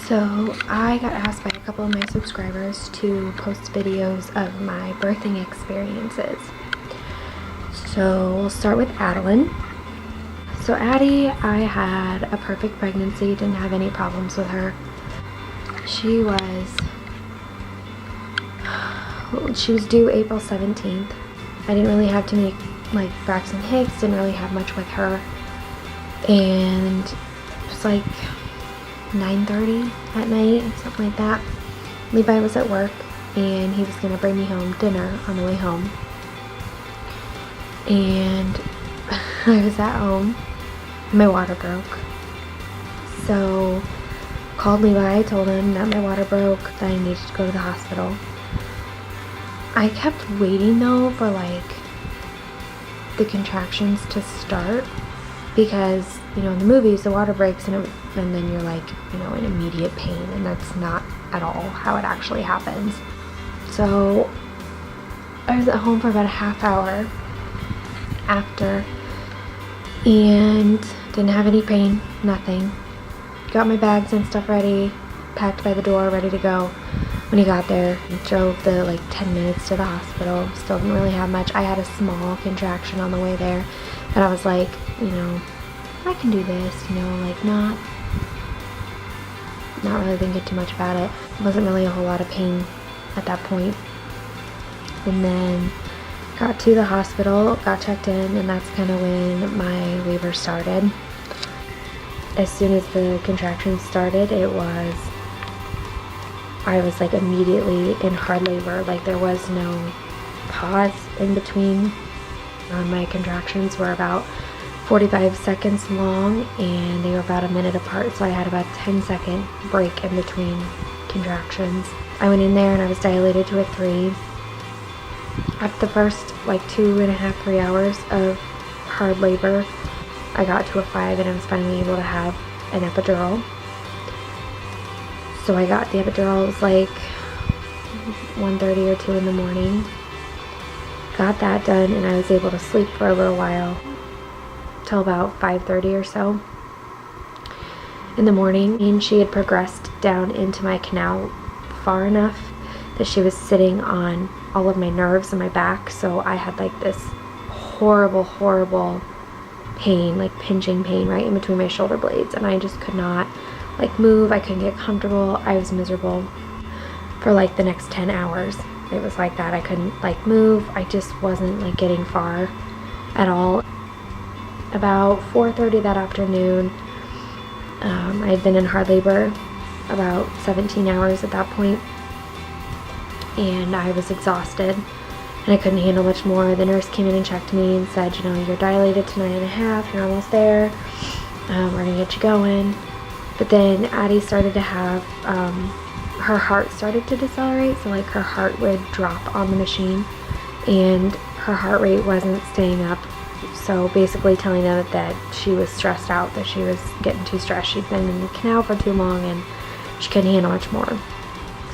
So I got asked by a couple of my subscribers to post videos of my birthing experiences. So we'll start with Adeline. So Addie, I had a perfect pregnancy, didn't have any problems with her. She was due April 17th. I didn't really have too many, like Braxton Hicks, didn't really have much with her. And it was like 9:30 at night, something like that. Levi was at work and he was going to bring me home dinner on the way home. And I was at home. My water broke. So called Levi, told him that my water broke, that I needed to go to the hospital. I kept waiting though for like the contractions to start, because in the movies the water breaks and then you're like in immediate pain, and that's not at all how it actually happens. So I was at home for about a half hour after and didn't have any pain, nothing. Got my bags and stuff ready, packed by the door, ready to go. When he got there, drove the 10 minutes to the hospital. Still didn't really have much. I had a small contraction on the way there, but I was like, I can do this, not really thinking too much about it. Wasn't really a whole lot of pain at that point. And then got to the hospital, got checked in, and that's kind of when my labor started. As soon as the contractions started, I was like immediately in hard labor. Like there was no pause in between. My contractions were about 45 seconds long and they were about a minute apart, so I had about a 10-second break in between contractions. I went in there and I was dilated to a 3. After the first 2.5, 3 hours of hard labor, I got to a 5 and I was finally able to have an epidural. So I got the epidural, it was like 1:30 or 2 in the morning. Got that done and I was able to sleep for a little while till about 5:30 or so in the morning. And she had progressed down into my canal far enough that she was sitting on all of my nerves in my back. So I had this horrible pain, pinching pain right in between my shoulder blades, and I just could not move. I couldn't get comfortable. I was miserable for the next 10 hours. It was like that. I couldn't move. I just wasn't getting far at all. About 4:30 that afternoon, I had been in hard labor about 17 hours at that point, and I was exhausted and I couldn't handle much more. The nurse came in and checked me and said, you're dilated to 9.5, you're almost there, we're gonna get you going. But then Addie started to have, her heart started to decelerate, so her heart would drop on the machine and her heart rate wasn't staying up. So basically telling them that she was stressed out, that she was getting too stressed. She'd been in the canal for too long and she couldn't handle much more.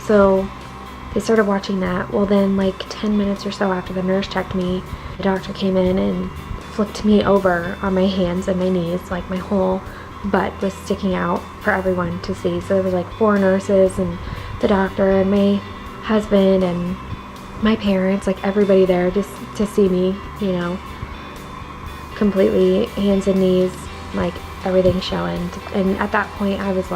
So they started watching that. Well then 10 minutes or so after the nurse checked me, the doctor came in and flipped me over on my hands and my knees. My whole butt was sticking out for everyone to see. So there was 4 nurses and the doctor and my husband and my parents, everybody there just to see me, completely hands and knees, everything showing. And at that point I was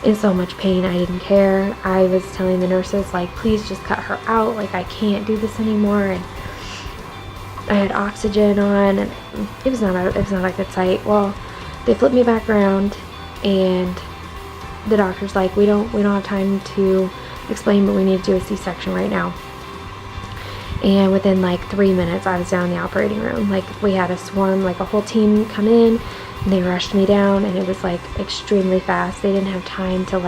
in so much pain, I didn't care. I was telling the nurses please just cut her out, I can't do this anymore. And I had oxygen on and it was not a good sight. Well, they flipped me back around and the doctor's we don't have time to explain, but we need to do a C-section right now. And within 3 minutes I was down in the operating room. We had a swarm, a whole team come in and they rushed me down, and it was extremely fast. They didn't have time to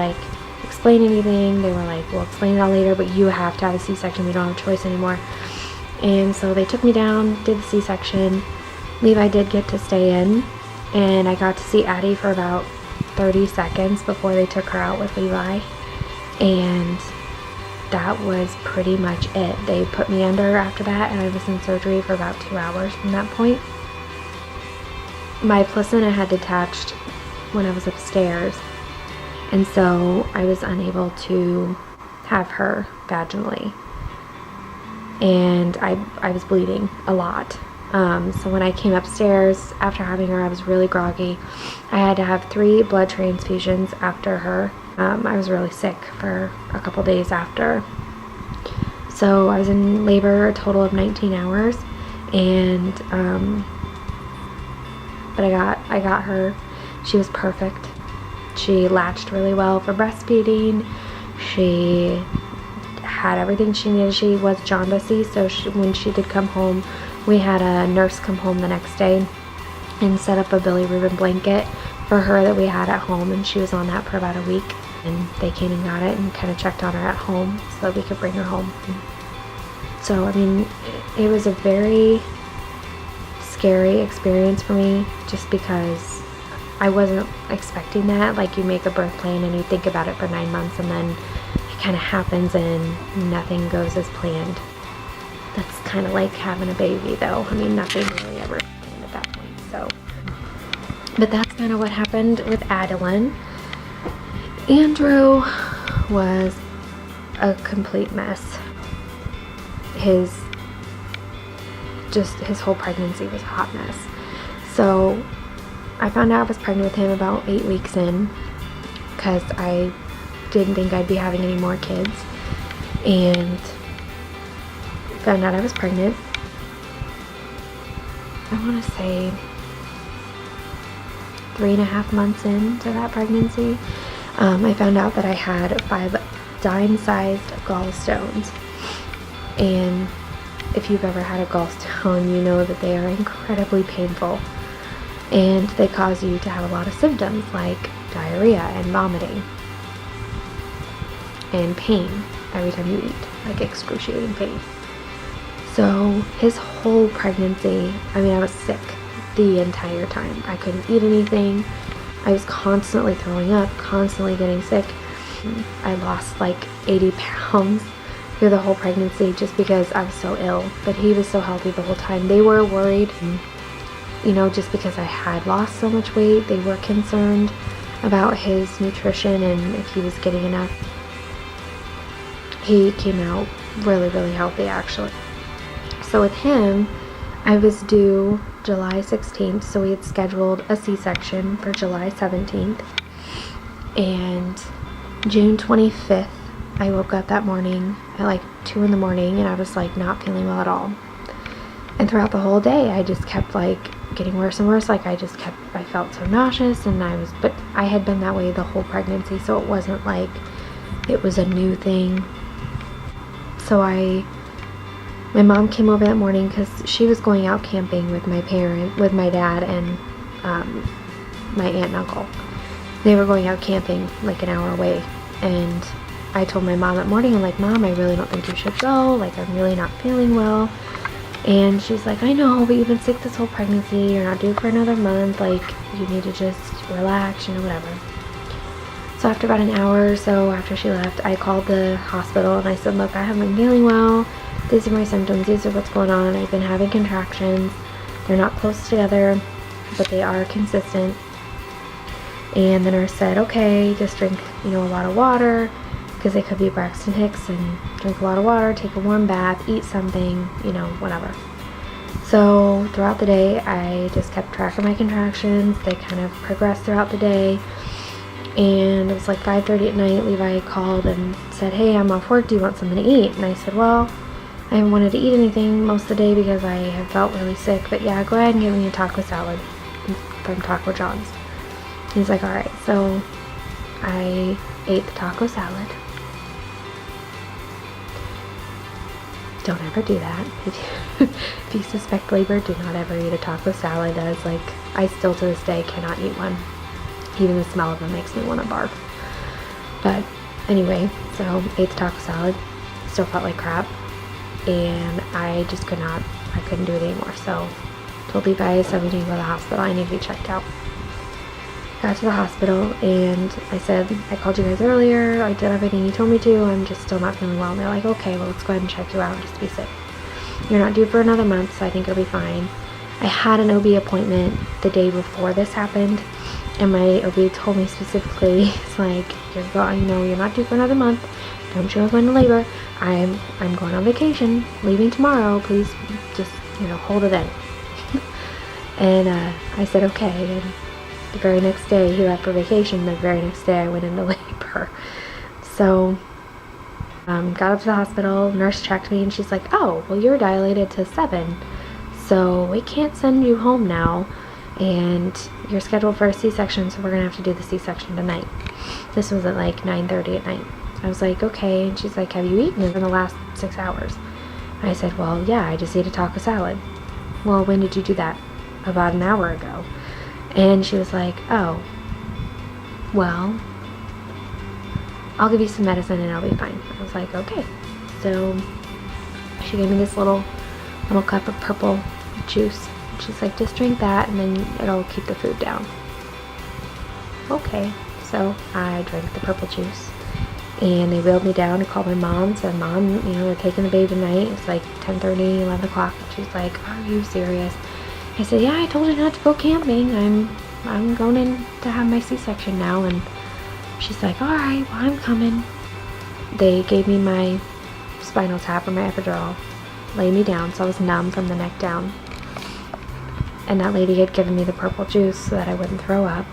explain anything. They were we'll explain it all later, but you have to have a C-section, we don't have a choice anymore. And so they took me down, did the C-section. Levi did get to stay in, and I got to see Addie for about 30 seconds before they took her out with Levi. And that was pretty much it. They put me under after that, and I was in surgery for about 2 hours from that point. My placenta had detached when I was upstairs, And so I was unable to have her vaginally. And I was bleeding a lot. So when I came upstairs after having her, I was really groggy. I had to have 3 blood transfusions after her. I was really sick for a couple days after. So I was in labor a total of 19 hours, and but I got her. She was perfect. She latched really well for breastfeeding. She had everything she needed. She was jaundicey, so when she did come home, we had a nurse come home the next day and set up a bilirubin blanket for her that we had at home, and she was on that for about a week. And they came and got it and kind of checked on her at home so that we could bring her home. So, I mean, it was a very scary experience for me, just because I wasn't expecting that. Like, you make a birth plan and you think about it for 9 months, and then it kind of happens and nothing goes as planned. That's kind of like having a baby, though. I mean, nothing really ever planned at that point. So, but that's kind of what happened with Adeline. Andrew was a complete mess. His whole pregnancy was a hot mess. So I found out I was pregnant with him about 8 weeks in, because I didn't think I'd be having any more kids, and found out I was pregnant. I want to say 3.5 months into that pregnancy. I found out that I had 5 dime-sized gallstones, and if you've ever had a gallstone, you know that they are incredibly painful, and they cause you to have a lot of symptoms like diarrhea and vomiting and pain every time you eat, like excruciating pain. So his whole pregnancy, I mean, I was sick the entire time. I couldn't eat anything. I was constantly throwing up, constantly getting sick. I lost like 80 pounds through the whole pregnancy just because I was so ill, but he was so healthy the whole time. They were worried, you know, just because I had lost so much weight. They were concerned about his nutrition and if he was getting enough. He came out really, really healthy, actually. So with him, I was due July 16th, so we had scheduled a C-section for July 17th, and June 25th, I woke up that morning at like 2 in the morning, and I was like not feeling well at all. And throughout the whole day, I just kept like getting worse and worse. Like I felt so nauseous, but I had been that way the whole pregnancy, so it wasn't like it was a new thing. So my mom came over that morning because she was going out camping with my dad and my aunt and uncle. They were going out camping like an hour away, and I told my mom that morning, I'm like, Mom, I really don't think you should go. Like, I'm really not feeling well. And she's like, I know, but you've been sick this whole pregnancy. You're not due for another month. Like, you need to just relax, whatever. So after about an hour or so after she left, I called the hospital and I said, look, I haven't been feeling well. These are my symptoms. These are what's going on. I've been having contractions. They're not close together, but they are consistent. And the nurse said, okay, just drink, a lot of water, because they could be Braxton Hicks, and drink a lot of water, take a warm bath, eat something, whatever. So throughout the day, I just kept track of my contractions. They kind of progressed throughout the day. And it was like 5:30 at night. Levi called and said, hey, I'm off work. Do you want something to eat? And I said, well, I haven't wanted to eat anything most of the day because I have felt really sick. But yeah, go ahead and get me a taco salad from Taco John's. He's like, all right. So I ate the taco salad. Don't ever do that. If you suspect labor, do not ever eat a taco salad. I still to this day cannot eat one. Even the smell of them makes me want to barf. But anyway, so ate the taco salad. Still felt like crap. And I just couldn't do it anymore. So told Levi, so we need to go to the hospital. I need to be checked out. Got to the hospital and I said, I called you guys earlier. I did everything you told me to. I'm just still not feeling well. And they're like, okay, well, let's go ahead and check you out just to be safe. You're not due for another month, so I think it'll be fine. I had an OB appointment the day before this happened, And my OB told me specifically, it's like, you're not due for another month. Don't you go into labor. I'm going on vacation, leaving tomorrow. Please just, hold it in. And I said, okay. And the very next day, he left for vacation. The very next day, I went into labor. So, got up to the hospital. Nurse checked me, and she's like, oh, well, you're dilated to 7. So we can't send you home now. And you're scheduled for a C-section, so we're going to have to do the C-section tonight. This was at like 9:30 at night. I was like, okay. And she's like, have you eaten in the last 6 hours? I said, well, yeah, I just ate a taco salad. Well, when did you do that? About an hour ago. And she was like, oh, well, I'll give you some medicine and I'll be fine. I was like, okay. So she gave me this little cup of purple juice. She's like, just drink that and then it'll keep the food down. Okay. So I drank the purple juice and they wheeled me down to call my mom. Said, Mom, they're taking the baby tonight. It's like 10:30, 11 o'clock. And she's like, are you serious? I said, yeah, I told you not to go camping. I'm going in to have my C-section now. And she's like, all right, well, I'm coming. They gave me my spinal tap or my epidural, laid me down, so I was numb from the neck down. And that lady had given me the purple juice so that I wouldn't throw up.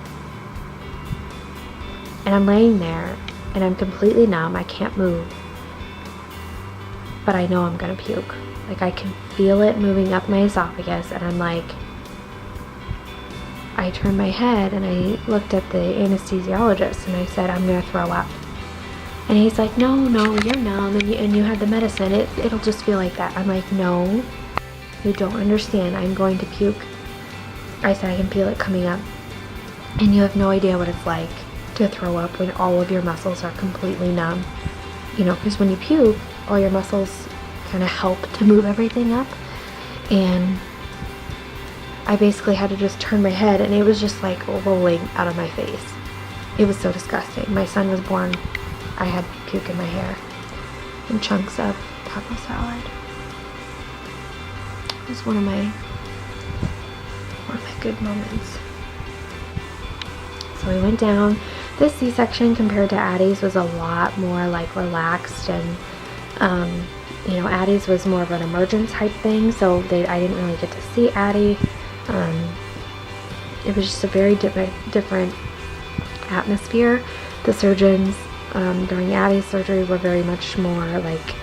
And I'm laying there, and I'm completely numb. I can't move. But I know I'm gonna puke. Like, I can feel it moving up my esophagus, and I'm like, I turned my head and I looked at the anesthesiologist and I said, I'm gonna throw up. And he's like, no, you're numb and you had the medicine. It'll just feel like that. I'm like, no, you don't understand. I'm going to puke. I said, I can feel it coming up. And you have no idea what it's like to throw up when all of your muscles are completely numb. Because when you puke, all your muscles kind of help to move everything up. And I basically had to just turn my head and it was just like rolling out of my face. It was so disgusting. My son was born. I had puke in my hair and chunks of taco salad. It was one of my good moments. So we went down. This C-section compared to Addie's was a lot more like relaxed, and Addie's was more of an emergent type thing, so I didn't really get to see Addie. It was just a very different atmosphere. The surgeons during Addie's surgery were very much more like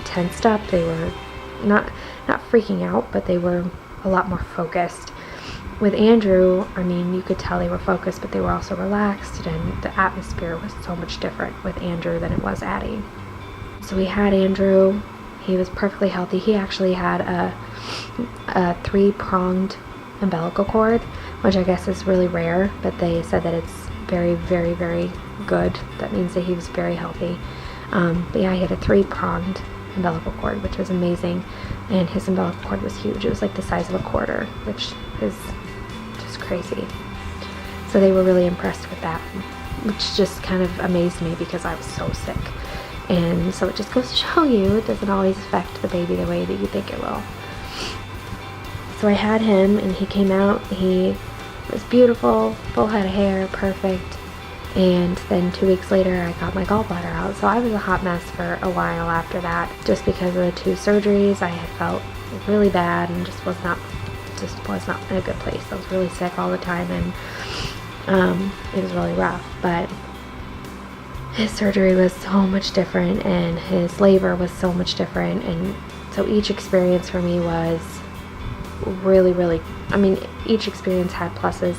tensed up. They were not freaking out, but they were a lot more focused. With Andrew, you could tell they were focused, but they were also relaxed, and the atmosphere was so much different with Andrew than it was Addie. So we had Andrew. He was perfectly healthy. He actually had a 3-pronged umbilical cord, which I guess is really rare, but they said that it's very, very, very good. That means that he was very healthy. But yeah, he had a 3-pronged umbilical cord, which was amazing, and his umbilical cord was huge. It was like the size of a quarter, which is just crazy. So they were really impressed with that, which just kind of amazed me because I was so sick. And so it just goes to show you it doesn't always affect the baby the way that you think it will. So I had him and he came out. He was beautiful, full head of hair, perfect. And then 2 weeks later I got my gallbladder out. So I was a hot mess for a while after that, just because of the 2 surgeries. I had felt really bad and just was not in a good place. I was really sick all the time, and it was really rough. But his surgery was so much different, and his labor was so much different, and so each experience for me was really, really, each experience had pluses.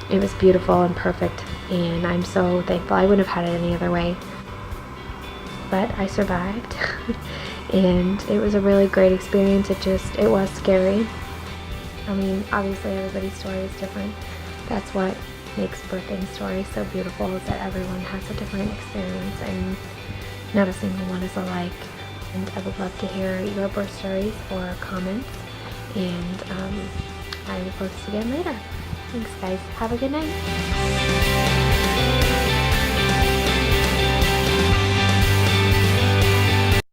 It was beautiful and perfect, and I'm so thankful. I wouldn't have had it any other way, but I survived. And it was a really great experience. It was scary. Obviously everybody's story is different. That's what makes birthing stories so beautiful, is that everyone has a different experience and not a single one is alike. And I would love to hear your birth stories or comments, and I will post again later. Thanks guys, have a good night.